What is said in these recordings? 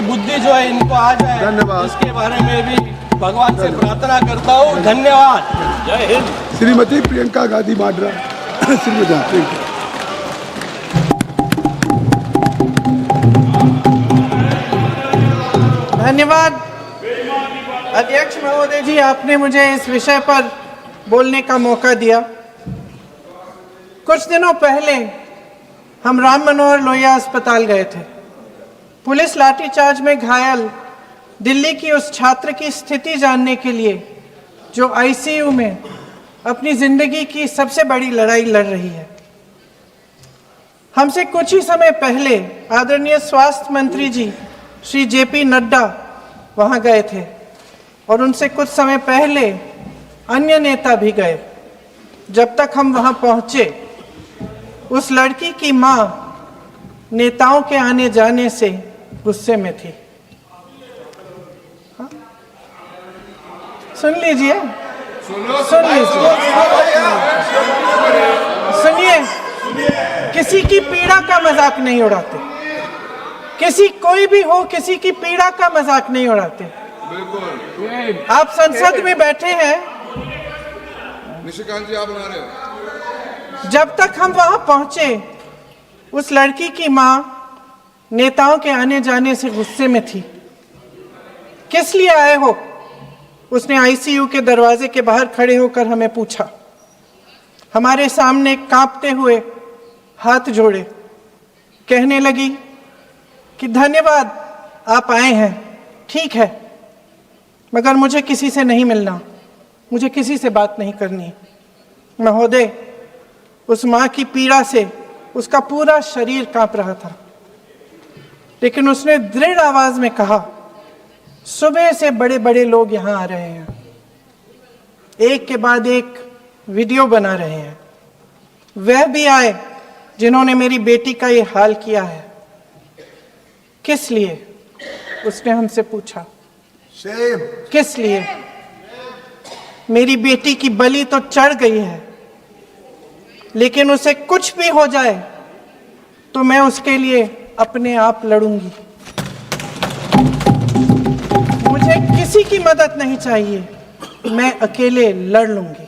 बुद्धि जो है इनको आ जाए, धन्यवाद। इसके बारे में भी भगवान से प्रार्थना करता हूँ। धन्यवाद। जय हिंद। श्रीमती प्रियंका गांधी वाड्रा। श्रीमती धन्यवाद अध्यक्ष महोदय जी, आपने मुझे इस विषय पर बोलने का मौका दिया। कुछ दिनों पहले हम राम मनोहर लोहिया अस्पताल गए थे। पुलिस लाठीचार्ज में घायल दिल्ली की उस छात्र की स्थिति जानने के लिए जो आईसीयू में अपनी जिंदगी की सबसे बड़ी लड़ाई लड़ रही है। हमसे कुछ ही समय पहले आदरणीय स्वास्थ्य मंत्री जी श्री जेपी नड्डा वहां गए थे और उनसे कुछ समय पहले अन्य नेता भी गए। जब तक हम वहां पहुंचे, उस लड़की की मां नेताओं के आने जाने से गुस्से में थी। हाँ? सुन लीजिए, सुनिए, किसी की पीड़ा का मजाक नहीं उड़ाते। किसी कोई भी हो, किसी की पीड़ा का मजाक नहीं उड़ाते। आप संसद में बैठे हैं, निशिकांत जी आप बना रहे हो। जब तक हम वहां पहुंचे, उस लड़की की मां नेताओं के आने जाने से गुस्से में थी। किस लिए आए हो? उसने आईसीयू के दरवाजे के बाहर खड़े होकर हमें पूछा। हमारे सामने कांपते हुए हाथ जोड़े कहने लगी कि धन्यवाद आप आए हैं, ठीक है, मगर मुझे किसी से नहीं मिलना, मुझे किसी से बात नहीं करनी। महोदय, उस मां की पीड़ा से उसका पूरा शरीर कांप रहा था, लेकिन उसने दृढ़ आवाज में कहा, सुबह से बड़े बड़े लोग यहां आ रहे हैं, एक के बाद एक वीडियो बना रहे हैं। वह भी आए जिन्होंने मेरी बेटी का ये हाल किया है। किस लिए? उसने हमसे पूछा। किस लिए? मेरी बेटी की बलि तो चढ़ गई है, लेकिन उसे कुछ भी हो जाए तो मैं उसके लिए अपने आप लड़ूंगी। मुझे किसी की मदद नहीं चाहिए, मैं अकेले लड़ लूंगी।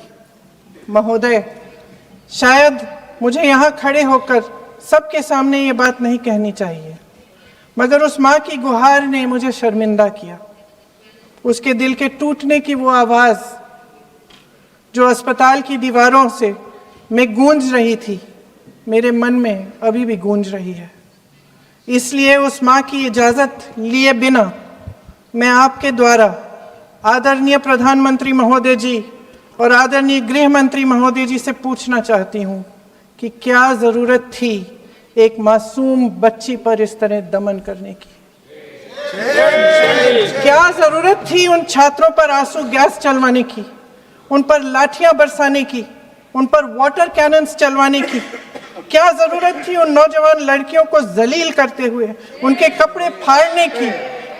महोदय, शायद मुझे यहाँ खड़े होकर सबके सामने ये बात नहीं कहनी चाहिए, मगर उस माँ की गुहार ने मुझे शर्मिंदा किया। उसके दिल के टूटने की वो आवाज जो अस्पताल की दीवारों से में गूंज रही थी, मेरे मन में अभी भी गूंज रही है। इसलिए उस माँ की इजाजत लिए बिना मैं आपके द्वारा आदरणीय प्रधानमंत्री महोदय जी और आदरणीय गृह मंत्री महोदय जी से पूछना चाहती हूँ कि क्या जरूरत थी एक मासूम बच्ची पर इस तरह दमन करने की? क्या जरूरत थी उन छात्रों पर आंसू गैस चलवाने की, उन पर लाठियां बरसाने की, उन पर वाटर कैनन्स चलवाने की? क्या जरूरत थी उन नौजवान लड़कियों को जलील करते हुए उनके कपड़े फाड़ने की,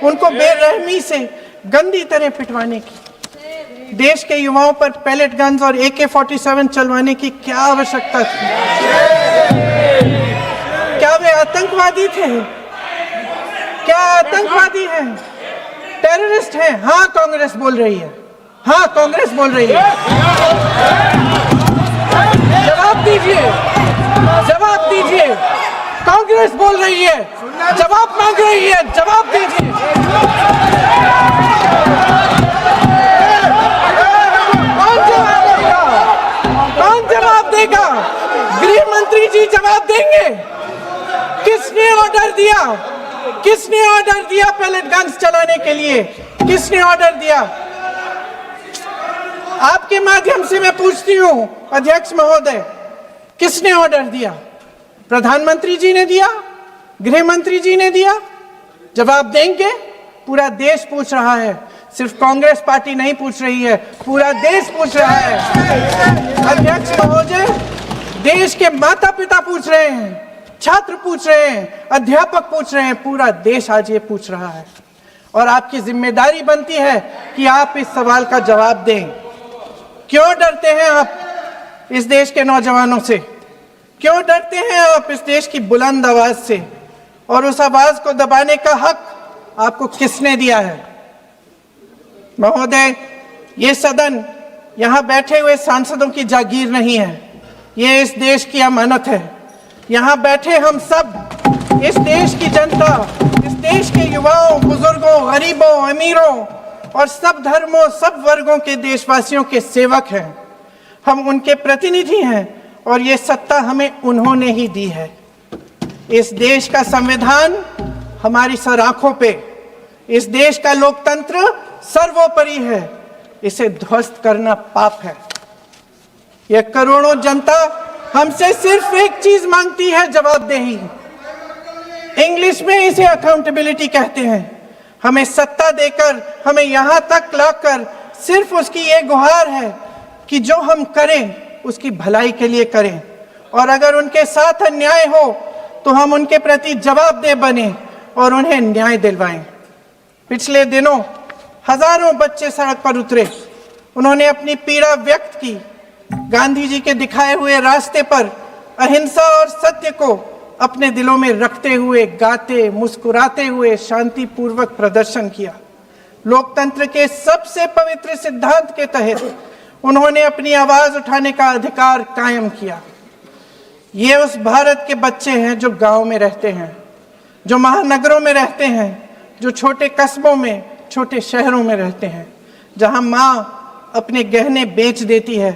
उनको बेरहमी से गंदी तरह पिटवाने की? देश के युवाओं पर पैलेट गन्स और AK-47 चलवाने की क्या आवश्यकता थी? क्या वे आतंकवादी थे? क्या आतंकवादी हैं? टेररिस्ट हैं? हाँ, कांग्रेस बोल रही है। हाँ, कांग्रेस बोल रही है। जवाब दीजिए, जवाब दीजिए। कांग्रेस बोल रही है, जवाब मांग रही है, जवाब दीजिए। कौन जवाब देगा? कौन जवाब देगा? गृह मंत्री जी जवाब देंगे। किसने ऑर्डर दिया? किसने ऑर्डर दिया पैलेट गन्स चलाने के लिए? किसने ऑर्डर दिया? आपके माध्यम से मैं पूछती हूं अध्यक्ष महोदय, किसने ऑर्डर दिया? प्रधानमंत्री जी ने दिया? गृह मंत्री जी ने दिया? जवाब देंगे? पूरा देश पूछ रहा है, सिर्फ कांग्रेस पार्टी नहीं पूछ रही है, पूरा देश पूछ रहा है। अध्यक्ष महोदय, देश के माता पिता पूछ रहे हैं, छात्र पूछ रहे हैं, अध्यापक पूछ रहे हैं, पूरा देश आज ये पूछ रहा है। और आपकी जिम्मेदारी बनती है कि आप इस सवाल का जवाब दें। क्यों डरते हैं आप इस देश के नौजवानों से? क्यों डरते हैं आप इस देश की बुलंद आवाज से? और उस आवाज को दबाने का हक आपको किसने दिया है? महोदय, ये सदन यहाँ बैठे हुए सांसदों की जागीर नहीं है, ये इस देश की अमानत है। यहाँ बैठे हम सब इस देश की जनता, इस देश के युवाओं, बुजुर्गों, गरीबों, अमीरों और सब धर्मों, सब वर्गों के देशवासियों के सेवक हैं। हम उनके प्रतिनिधि हैं और ये सत्ता हमें उन्होंने ही दी है। इस देश का संविधान हमारी सर आंखों पे, इस देश का लोकतंत्र सर्वोपरि है, इसे ध्वस्त करना पाप है। यह करोड़ों जनता हमसे सिर्फ एक चीज मांगती है, जवाबदेही। इंग्लिश में इसे अकाउंटेबिलिटी कहते हैं। हमें सत्ता देकर, हमें यहां तक लाकर सिर्फ उसकी ये गुहार है कि जो हम करें उसकी भलाई के लिए करें, और अगर उनके साथ अन्याय हो तो हम उनके प्रति जवाबदेह बने और उन्हें न्याय दिलवाएं। पिछले दिनों हजारों बच्चे सड़क पर उतरे, उन्होंने अपनी पीड़ा व्यक्त की। गांधी जी के दिखाए हुए रास्ते पर अहिंसा और सत्य को अपने दिलों में रखते हुए, गाते, मुस्कुराते हुए शांतिपूर्वक प्रदर्शन किया। लोकतंत्र के सबसे पवित्र सिद्धांत के तहत उन्होंने अपनी आवाज उठाने का अधिकार कायम किया। ये उस भारत के बच्चे हैं जो गांव में रहते हैं, जो महानगरों में रहते हैं, जो छोटे कस्बों में, छोटे शहरों में रहते हैं, जहां माँ अपने गहने बेच देती है,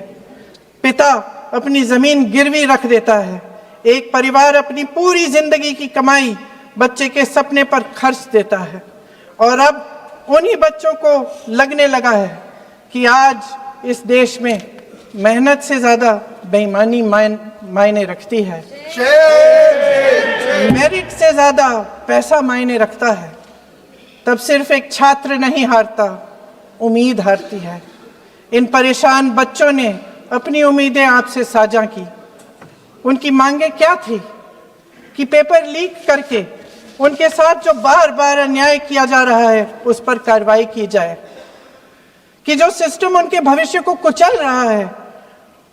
पिता अपनी जमीन गिरवी रख देता है, एक परिवार अपनी पूरी जिंदगी की कमाई बच्चे के सपने पर खर्च देता है। और अब उन्हीं बच्चों को लगने लगा है कि आज इस देश में मेहनत से ज्यादा बेईमानी मायने रखती है, मेरिट से ज्यादा पैसा मायने रखता है। तब सिर्फ एक छात्र नहीं हारता, उम्मीद हारती है। इन परेशान बच्चों ने अपनी उम्मीदें आपसे साझा की। उनकी मांगे क्या थी? कि पेपर लीक करके उनके साथ जो बार बार अन्याय किया जा रहा है उस पर कार्रवाई की जाए, कि जो सिस्टम उनके भविष्य को कुचल रहा है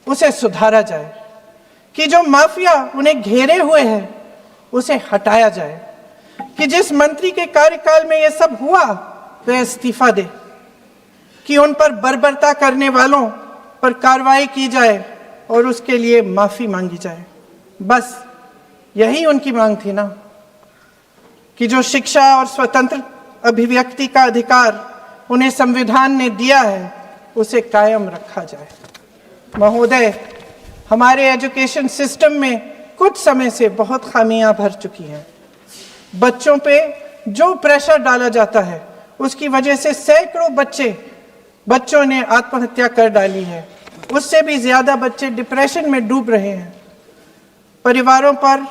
उसे सुधारा जाए, कि जो माफिया उन्हें घेरे हुए है उसे हटाया जाए, कि जिस मंत्री के कार्यकाल में यह सब हुआ वह इस्तीफा दे, कि उन पर बर्बरता करने वालों पर कार्रवाई की जाए और उसके लिए माफी मांगी जाए। बस यही उनकी मांग थी ना, कि जो शिक्षा और स्वतंत्र अभिव्यक्ति का अधिकार उन्हें संविधान ने दिया है उसे कायम रखा जाए। महोदय, हमारे एजुकेशन सिस्टम में कुछ समय से बहुत खामियां भर चुकी हैं। बच्चों पे जो प्रेशर डाला जाता है उसकी वजह से सैकड़ों बच्चों ने आत्महत्या कर डाली है। उससे भी ज्यादा बच्चे डिप्रेशन में डूब रहे हैं। परिवारों पर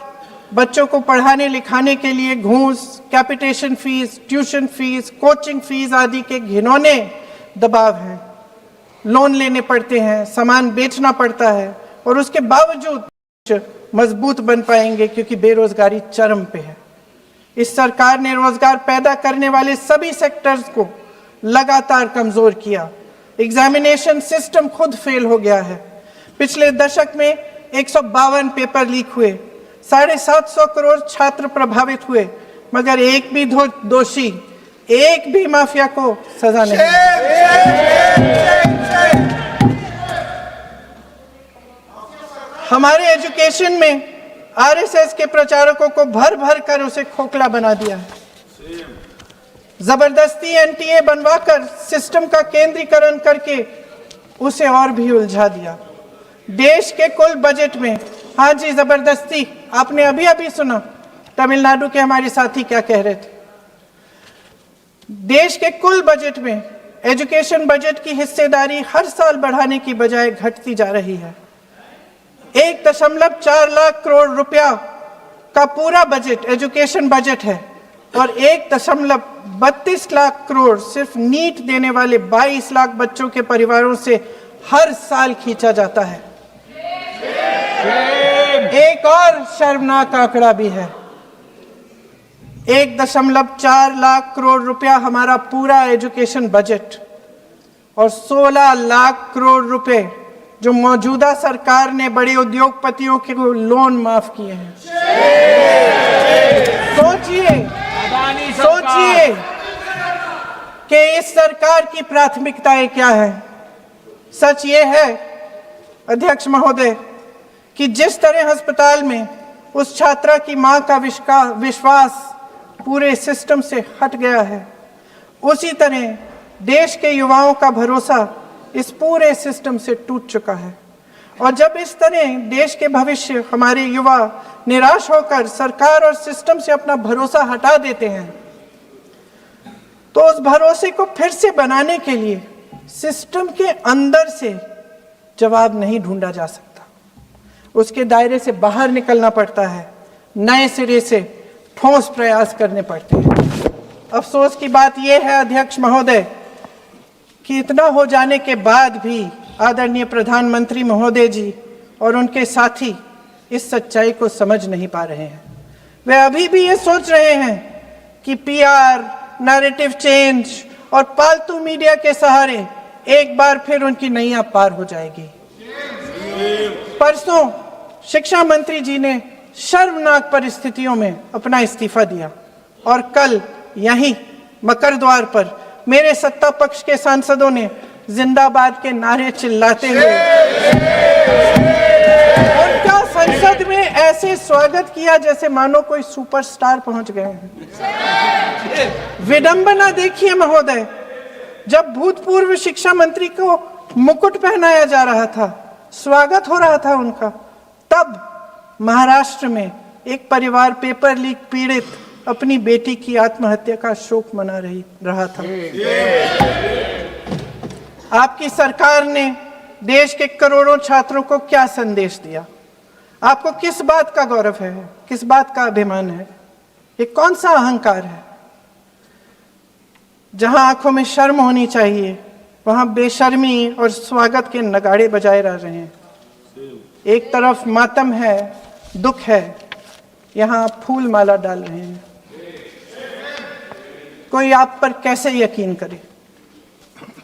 बच्चों को पढ़ाने लिखाने के लिए घूस, capitation fees, tuition fees, coaching fees आदि के घिनौने दबाव हैं। लोन लेने पड़ते हैं, सामान बेचना पड़ता है और उसके बावजूद मजबूत बन पाएंगे क्योंकि बेरोजगारी चरम पे है। इस सरकार ने रोजगार पैदा करने वाले सभी सेक्टर्स को लगातार कमजोर किया। एग्जामिनेशन सिस्टम खुद फेल हो गया है। पिछले दशक में 152 पेपर लीक हुए, 750 करोड़ छात्र प्रभावित हुए, मगर एक भी दोषी, एक भी माफिया को सजा नहीं। हमारे एजुकेशन में आरएसएस के प्रचारकों को भर भर कर उसे खोखला बना दिया है। जबरदस्ती एनटीए बनवाकर सिस्टम का केंद्रीकरण करके उसे और भी उलझा दिया। देश के कुल बजट में, हाँ जी जबरदस्ती, आपने अभी अभी सुना तमिलनाडु के हमारे साथी क्या कह रहे थे। देश के कुल बजट में एजुकेशन बजट की हिस्सेदारी हर साल बढ़ाने की बजाय घटती जा रही है। 1.4 लाख करोड़ रुपया का पूरा बजट एजुकेशन बजट है और 1.32 लाख करोड़ सिर्फ नीट देने वाले 22 लाख बच्चों के परिवारों से हर साल खींचा जाता है। एक और शर्मनाक आंकड़ा भी है। 1.4 लाख करोड़ रुपया हमारा पूरा एजुकेशन बजट और 16 लाख करोड़ रुपए जो मौजूदा सरकार ने बड़े उद्योगपतियों के लोन माफ किए हैं। सोचिए कि इस सरकार की प्राथमिकताएं क्या है। सच ये है अध्यक्ष महोदय कि जिस तरह अस्पताल में उस छात्रा की मां का विश्वास पूरे सिस्टम से हट गया है, उसी तरह देश के युवाओं का भरोसा इस पूरे सिस्टम से टूट चुका है। और जब इस तरह देश के भविष्य हमारे युवा निराश होकर सरकार और सिस्टम से अपना भरोसा हटा देते हैं, तो उस भरोसे को फिर से बनाने के लिए सिस्टम के अंदर से जवाब नहीं ढूंढा जा सकता, उसके दायरे से बाहर निकलना पड़ता है, नए सिरे से ठोस प्रयास करने पड़ते हैं। अफसोस की बात यह है अध्यक्ष महोदय कि इतना हो जाने के बाद भी आदरणीय प्रधानमंत्री महोदय जी और उनके साथी इस सच्चाई को समझ नहीं पा रहे हैं। वे अभी भी ये सोच रहे हैं कि पीआर, नैरेटिव चेंज और पालतू मीडिया के सहारे एक बार फिर उनकी नैया पार हो जाएगी। परसों शिक्षा मंत्री जी ने शर्मनाक परिस्थितियों में अपना इस्तीफा दिया और कल यहीं मकर द्वार पर मेरे सत्ता पक्ष के सांसदों ने जिंदाबाद के नारे चिल्लाते हुए उनका संसद में ऐसे स्वागत किया जैसे मानो कोई सुपरस्टार पहुंच गए हैं। विडंबना देखिए महोदय, जब भूतपूर्व शिक्षा मंत्री को मुकुट पहनाया जा रहा था, स्वागत हो रहा था उनका, तब महाराष्ट्र में एक परिवार पेपर लीक पीड़ित अपनी बेटी की आत्महत्या का शोक मना रहा था। आपकी सरकार ने देश के करोड़ों छात्रों को क्या संदेश दिया? आपको किस बात का गौरव है, किस बात का अभिमान है? ये कौन सा अहंकार है? जहां आंखों में शर्म होनी चाहिए वहां बेशर्मी और स्वागत के नगाड़े बजाए रह रहे हैं। एक तरफ मातम है, दुख है, यहां फूल माला डाल रहे हैं। कोई आप पर कैसे यकीन करे?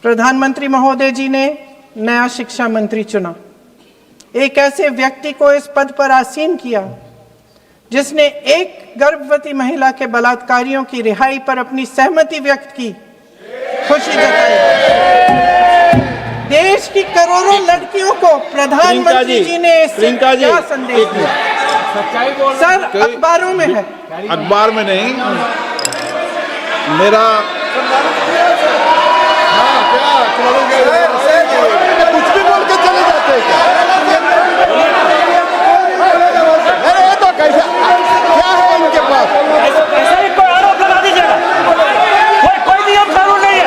प्रधानमंत्री महोदय जी ने नया शिक्षा मंत्री चुना, एक ऐसे व्यक्ति को इस पद पर आसीन किया जिसने एक गर्भवती महिला के बलात्कारियों की रिहाई पर अपनी सहमति व्यक्त की, खुशी जताई। देश की करोड़ों लड़कियों को प्रधानमंत्री जी ने इससे क्या संदेश दिया? सर, अखबारों में है, अखबार में नहीं। मेरा कुछ भी बोल के चले जाते हैं क्या? अरे ये तो कैसा क्या है इनके पास? ऐसा ही कोई आरोप लगा दीजिएगा। कोई नियम कानून नहीं है।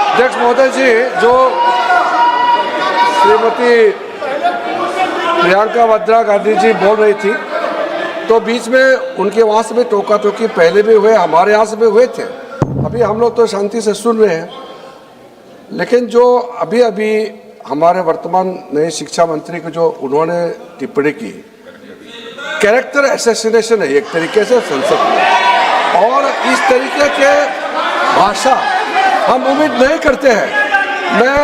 अध्यक्ष महोदय जी, जो श्रीमती प्रियंका वाड्रा गांधी जी बोल रही थी, तो बीच में उनके वहाँ से भी टोका टोकी पहले भी हुए, हमारे यहाँ से भी हुए थे। अभी हम लोग तो शांति से सुन रहे हैं, लेकिन जो अभी अभी हमारे वर्तमान नए शिक्षा मंत्री को जो उन्होंने टिप्पणी की, कैरेक्टर असैसिनेशन है एक तरीके से संसद में, और इस तरीके के भाषा हम उम्मीद नहीं करते हैं। मैं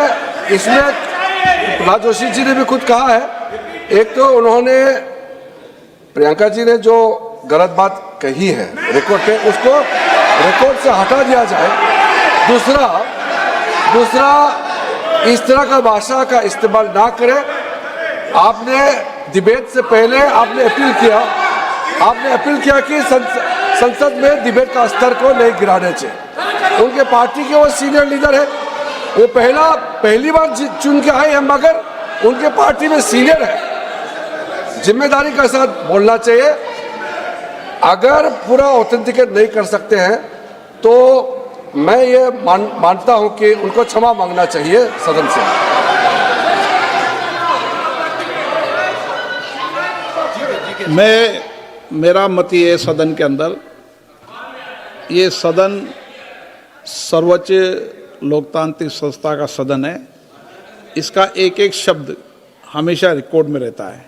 इसमें प्रहलाद जोशी जी ने भी खुद कहा है, एक तो उन्होंने प्रियंका जी ने जो गलत बात कही है रिकॉर्ड पे, उसको रिकॉर्ड से हटा दिया जाए। दूसरा इस तरह का भाषा का इस्तेमाल ना करें। आपने डिबेट से पहले आपने अपील किया कि संसद में डिबेट का स्तर को नहीं गिराने चाहिए। उनके पार्टी के वो सीनियर लीडर है, वो पहली बार चुन के आए हैं, मगर उनके पार्टी में सीनियर है। जिम्मेदारी के साथ बोलना चाहिए। अगर पूरा ऑथेंटिकेट नहीं कर सकते हैं तो मैं ये मानता हूं कि उनको क्षमा मांगना चाहिए सदन से। मेरा मत ये है सदन के अंदर, ये सदन सर्वोच्च लोकतांत्रिक संस्था का सदन है, इसका एक एक शब्द हमेशा रिकॉर्ड में रहता है।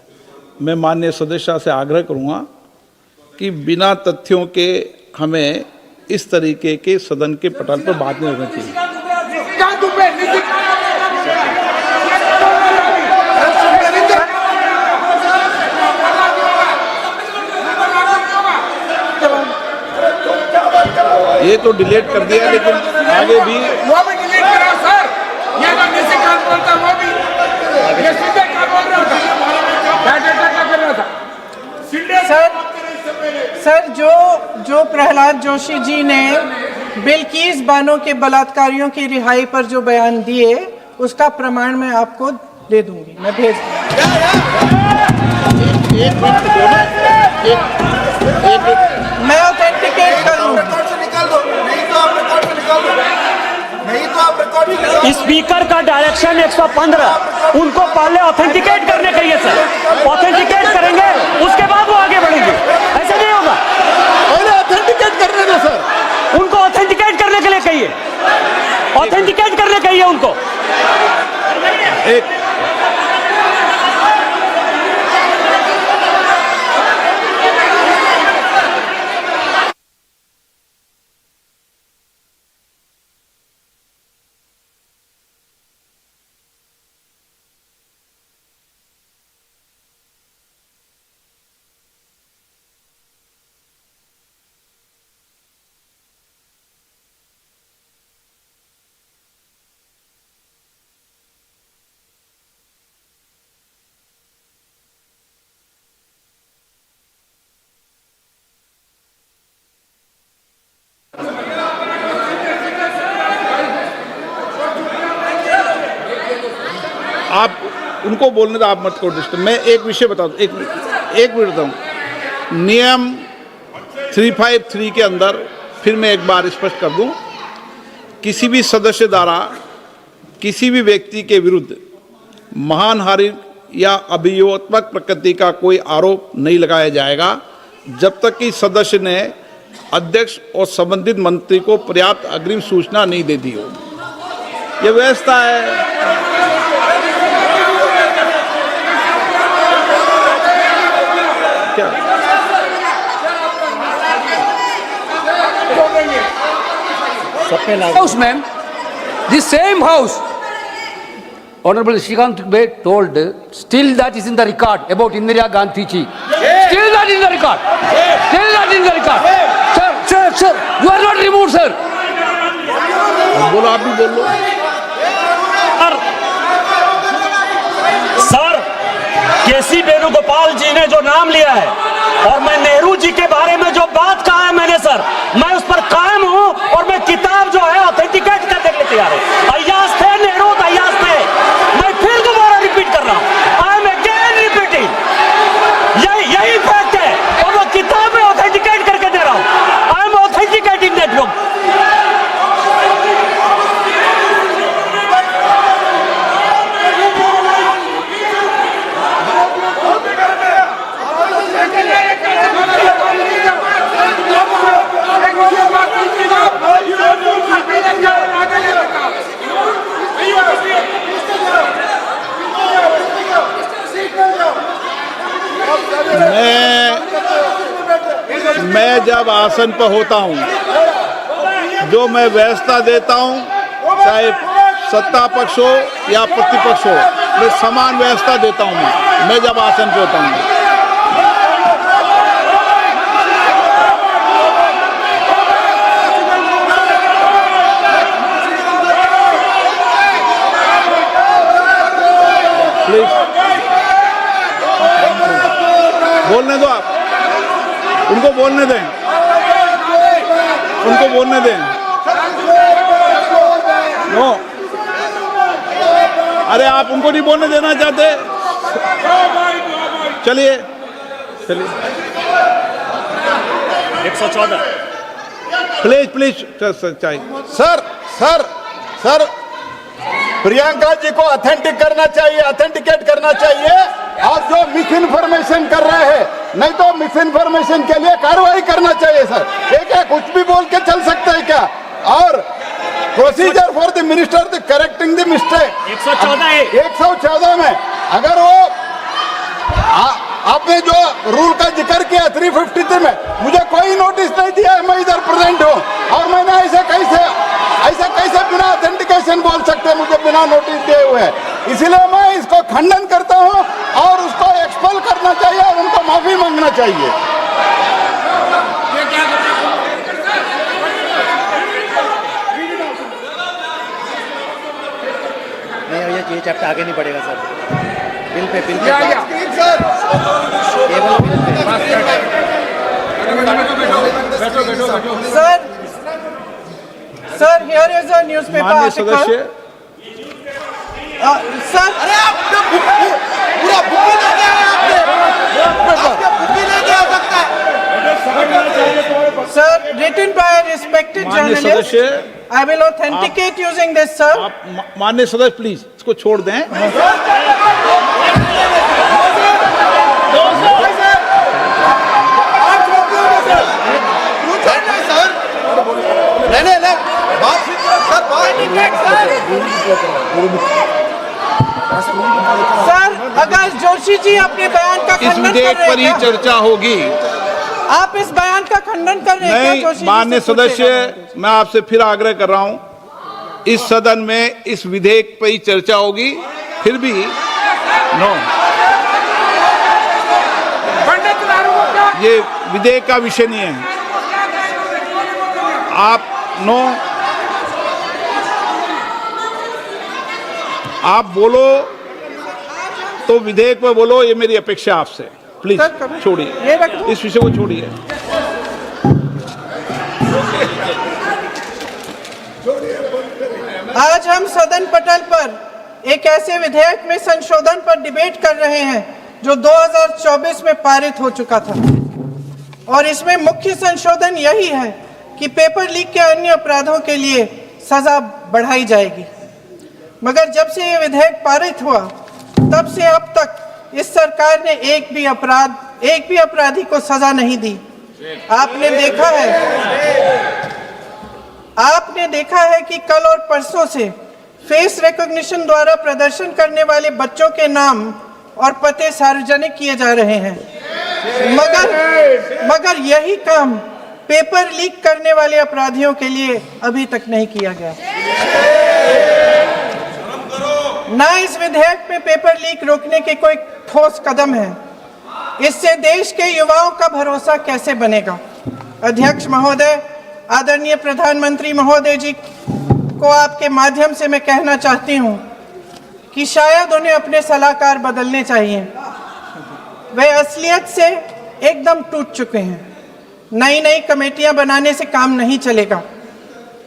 मैं माननीय सदस्य से आग्रह करूंगा कि बिना तथ्यों के हमें इस तरीके के सदन के पटल पर बात नहीं होनी चाहिए। ये तो डिलीट कर दिया, लेकिन आगे भी वो भी डिलीट करा सर। ये जो किसी का बोलता वो भी ये सीधे क्या बोल रहा था, क्या कर रहा था सर जो प्रहलाद जोशी जी ने बिल्किस बानो के बलात्कारियों की रिहाई पर जो बयान दिए, उसका प्रमाण मैं आपको दे दूंगी, मैं भेज मैं ऑथेंटिकेट कर लूंगा। स्पीकर का डायरेक्शन 115, उनको पहले ऑथेंटिकेट करने का है सर। ऑथेंटिकेट करेंगे उसके बाद वो आगे बढ़ेंगे, ऐसा नहीं होगा। पहले ऑथेंटिकेट करने दो सर। उनको ऑथेंटिकेट करने के लिए कहिए, ऑथेंटिकेट करने कहिए उनको। आप उनको बोलने दो, आप मत करो डिस्टर्ब। मैं एक विषय बता दूं, एक मिनट बताऊं। नियम 353 के अंदर फिर मैं एक बार स्पष्ट कर दूं, किसी भी सदस्य द्वारा किसी भी व्यक्ति के विरुद्ध मानहानि या अभियोगात्मक प्रकृति का कोई आरोप नहीं लगाया जाएगा जब तक कि सदस्य ने अध्यक्ष और संबंधित मंत्री को पर्याप्त अग्रिम सूचना नहीं दे दी हो। यह व्यवस्था है। House, ma'am, the same house, Honorable Shrikant Dubey told, still that is in the record about Indira Gandhi ji. Still that in the record. Still that in the record. Sir, you are not removed, sir. बोलो, आप भी बोल लो। Sir, केसी वेणुगोपाल जी ने जो नाम लिया है और मैं नेहरू जी के बारे में जो बात कहा है मैंने सर, मैं उस पर कायम हूं और मैं किताब जो है ऑथेंटिकेट करने के लिए तैयार हूं। अय्याज थे नेहरू, अय्याज थे। मैं फिर दोबारा रिपीट कर रहा हूं, आई एम अगेन रिपीटिंग, यही फैक्ट है और वो किताब में ऑथेंटिकेट करके दे रहा हूं। I am authenticating that book. मैं जब आसन पर होता हूं, जो मैं व्यवस्था देता हूं, चाहे सत्ता पक्ष हो या प्रतिपक्ष हो, मैं समान व्यवस्था देता हूं। मैं जब आसन पर होता हूं, प्लीज बोलने दो, आप उनको बोलने दें, उनको बोलने दें। नो, अरे आप उनको नहीं बोलने देना चाहते? चलिए 114 प्लीज चाहिए। सर प्रियंका जी को ऑथेंटिकेट करना चाहिए और जो मिस इन्फॉर्मेशन कर रहे हैं नहीं तो मिस इन्फॉर्मेशन के लिए कार्रवाई करना चाहिए सर। ये क्या कुछ भी बोल के चल सकते हैं क्या? और procedure for the minister the correcting the mistake 114 में अगर वो आपने जो रूल का जिक्र किया 353 में, मुझे कोई नोटिस नहीं दिया है, मैं इधर प्रेजेंट हूँ और मैंने ऐसे कैसे बिना ऑथेंटिकेशन बोल सकते हैं मुझे बिना नोटिस दिए हुए? इसलिए मैं इसको खंडन करता हूँ और उसको एक्सपेल करना चाहिए और उनको माफी मांगना चाहिए। नहीं भैया ये चैप्टर आगे नहीं बढ़ेगा sir. Bill pay sir here is a newspaper माननीय आर्टिकल। सदस्य, सर अरे आपने पूरा बुक ही लेके आए आपने बुक ही लेके आ सकता है। Sir written by a respected माननीय journalist. सदस्य, I will authenticate using this, sir. आप माननीय सदस्य प्लीज इसको छोड़ दें। सर अगर जोशी जी अपने बयान का इस खंडन कर विधेयक रहे पर ही हैं क्या? चर्चा होगी। आप इस बयान का खंडन कर रहे हैं क्या नहीं, जोशी जी? माननीय से पूछेगा। सदस्य, मैं आपसे फिर आग्रह कर रहा हूं, इस सदन में इस विधेयक पर ही चर्चा होगी। फिर भी नो, ये विधेयक का विषय नहीं है। आप नो, आप बोलो तो विधेयक पर बोलो, ये मेरी अपेक्षा आपसे। प्लीज सर, कभी- छोड़िए, ये रख दो। इस विषय को छोड़िए। आज हम सदन पटल पर एक ऐसे विधेयक में संशोधन पर डिबेट कर रहे हैं जो 2024 में पारित हो चुका था और इसमें मुख्य संशोधन यही है कि पेपर लीक के अन्य अपराधों के लिए सजा बढ़ाई जाएगी। मगर जब से ये विधेयक पारित हुआ तब से अब तक इस सरकार ने एक भी अपराधी को सजा नहीं दी। आपने देखा है कि कल और परसों से फेस रिकॉग्निशन द्वारा प्रदर्शन करने वाले बच्चों के नाम और पते सार्वजनिक किए जा रहे हैं, मगर यही काम पेपर लीक करने वाले अपराधियों के लिए अभी तक नहीं किया गया। ना इस विधेयक में पेपर लीक रोकने के कोई ठोस कदम है। इससे देश के युवाओं का भरोसा कैसे बनेगा? अध्यक्ष महोदय, आदरणीय प्रधानमंत्री महोदय जी को आपके माध्यम से मैं कहना चाहती हूं कि शायद उन्हें अपने सलाहकार बदलने चाहिए। वे असलियत से एकदम टूट चुके हैं। नई कमेटियां बनाने से काम नहीं चलेगा।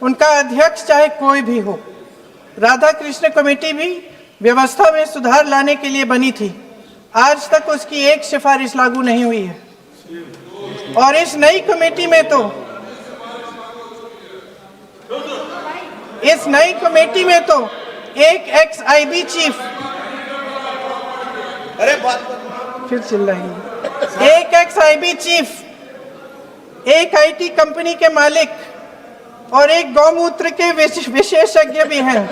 उनका अध्यक्ष चाहे कोई भी हो। राधा कृष्ण कमेटी भी व्यवस्था में सुधार लाने के लिए बनी थी। आज तक उसकी एक सिफारिश लागू नहीं हुई है और इस नई कमेटी में तो एक एक्स-आईबी चीफ, फिर चिल्लाएंगे, एक एक्स-आईबी चीफ, एक आईटी कंपनी के मालिक और एक गौमूत्र के विशेषज्ञ भी हैं।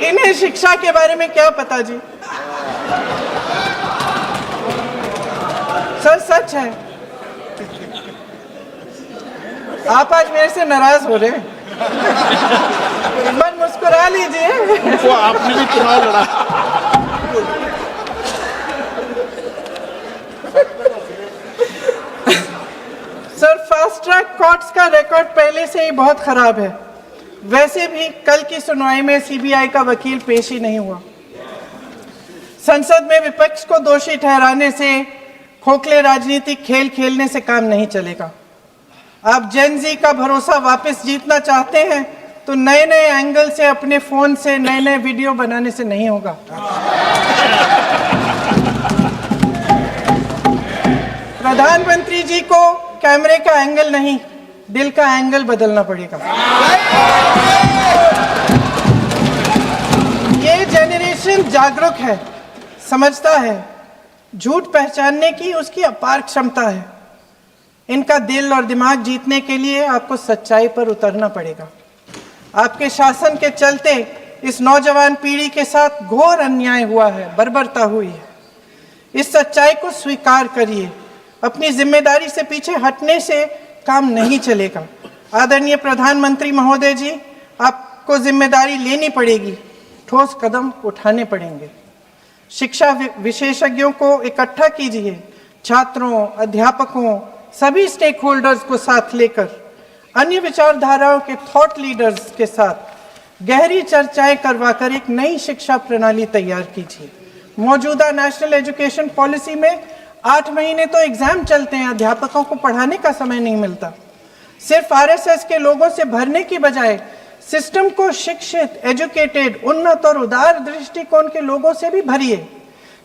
इन्हें शिक्षा के बारे में क्या पता जी? सर सच है। आप आज मेरे से नाराज हो रहे हैं। मन मुस्कुरा लीजिए। वो आपने भी चुनाव लड़ा। सर फास्ट ट्रैक कोर्ट्स का रिकॉर्ड पहले से ही बहुत खराब है। वैसे भी कल की सुनवाई में सीबीआई का वकील पेश ही नहीं हुआ। संसद में विपक्ष को दोषी ठहराने से, खोखले राजनीतिक खेल खेलने से काम नहीं चलेगा। आप जेन जी का भरोसा वापस जीतना चाहते हैं तो नए एंगल से अपने फोन से नए वीडियो बनाने से नहीं होगा। प्रधानमंत्री जी को कैमरे का एंगल नहीं, दिल का एंगल बदलना पड़ेगा। जागरूक है, समझता है, झूठ पहचानने की उसकी अपार क्षमता है। इनका दिल और दिमाग जीतने के लिए आपको सच्चाई पर उतरना पड़ेगा। आपके शासन के चलते इस नौजवान पीढ़ी के साथ घोर अन्याय हुआ है, बर्बरता हुई है। इस सच्चाई को स्वीकार करिए। अपनी जिम्मेदारी से पीछे हटने से काम नहीं चलेगा। आदरणीय प्रधानमंत्री महोदय जी, आपको जिम्मेदारी लेनी पड़ेगी, ठोस कदम उठाने पड़ेंगे। शिक्षा विशेषज्ञों को इकट्ठा कीजिए, छात्रों, अध्यापकों, सभी स्टेक होल्डर्स को साथ लेकर, अन्य विचारधाराओं के थॉट लीडर्स के साथ गहरी चर्चाएं करवाकर एक नई शिक्षा प्रणाली तैयार कीजिए। मौजूदा नेशनल एजुकेशन पॉलिसी में 8 महीने तो एग्जाम चलते हैं, अध्यापकों को पढ़ाने का समय नहीं मिलता। सिर्फ आरएसएस के लोगों से भरने की बजाय सिस्टम को शिक्षित, एजुकेटेड, उन्नत और उदार दृष्टिकोण के लोगों से भी भरिए,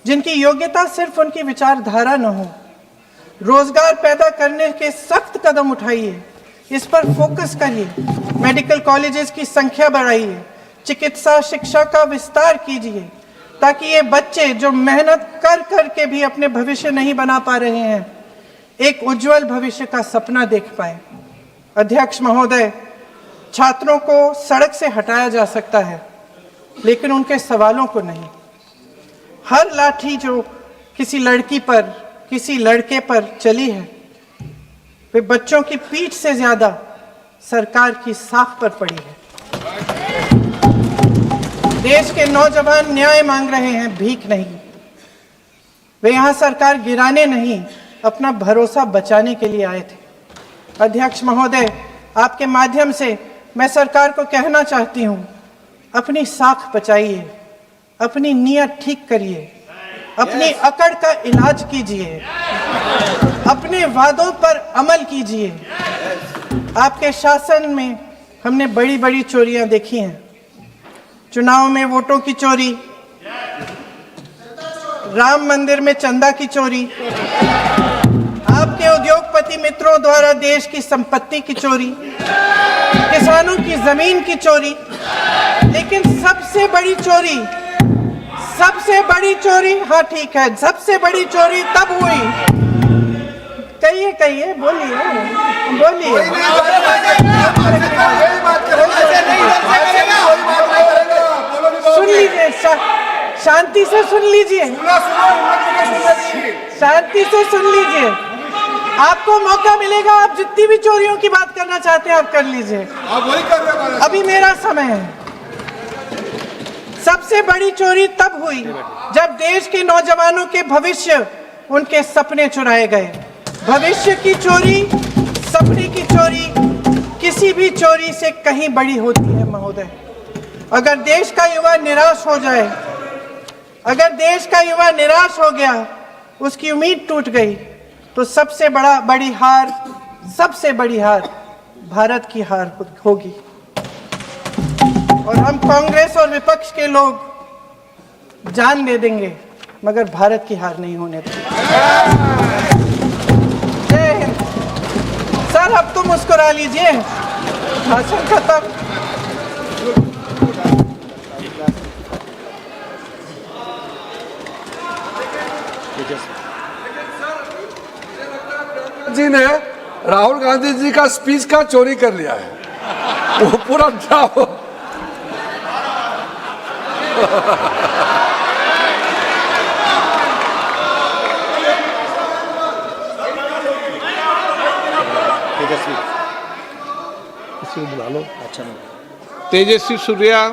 जिनकी योग्यता सिर्फ उनकी विचारधारा न हो। रोजगार पैदा करने के सख्त कदम उठाइए, इस पर फोकस करिए। मेडिकल कॉलेजेस की संख्या बढ़ाइए, चिकित्सा शिक्षा का विस्तार कीजिए, ताकि ये बच्चे जो मेहनत कर कर के भी अपने भविष्य नहीं बना पा रहे हैं, एक उज्जवल भविष्य का सपना देख पाए। अध्यक्ष महोदय, छात्रों को सड़क से हटाया जा सकता है, लेकिन उनके सवालों को नहीं। हर लाठी जो किसी लड़की पर, किसी लड़के पर चली है, वे बच्चों की पीठ से ज्यादा सरकार की साख पर पड़ी है। देश के नौजवान न्याय मांग रहे हैं, भीख नहीं। वे यहाँ सरकार गिराने नहीं, अपना भरोसा बचाने के लिए आए थे। अध्यक्ष महोदय, आपके माध्यम से मैं सरकार को कहना चाहती हूँ, अपनी साख बचाइए, अपनी नीयत ठीक करिए, अपनी अकड़ का इलाज कीजिए, अपने वादों पर अमल कीजिए। आपके शासन में हमने बड़ी बड़ी चोरियां देखी हैं। चुनाव में वोटों की चोरी, राम मंदिर में चंदा की चोरी, आपके उद्योगपति मित्रों द्वारा देश की संपत्ति की चोरी, किसानों की जमीन की चोरी। लेकिन सबसे बड़ी चोरी, हाँ ठीक है, सबसे बड़ी चोरी तब हुई। कहिए, बोलिए। सुन लीजिए, शांति से सुन लीजिए, शांति से सुन लीजिए। आपको मौका मिलेगा, आप जितनी भी चोरियों की बात करना चाहते हैं आप कर लीजिए, अभी मेरा समय है। सबसे बड़ी चोरी तब हुई जब देश के नौजवानों के भविष्य, उनके सपने चुराए गए। भविष्य की चोरी, सपने की चोरी किसी भी चोरी से कहीं बड़ी होती है महोदय। अगर देश का युवा निराश हो जाए, अगर देश का युवा निराश हो गया, उसकी उम्मीद टूट गई, तो सबसे बड़ी हार भारत की हार होगी। और हम कांग्रेस और विपक्ष के लोग जान दे देंगे, मगर भारत की हार नहीं होने देंगे। जय हिंद। सर, अब तो मुस्कुरा लीजिए, भाषण खत्म। जी ने राहुल गांधी जी का स्पीच का चोरी कर लिया है, वो पूरा ड्रामा। तेजस्वी सूर्या।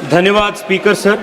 धन्यवाद स्पीकर सर।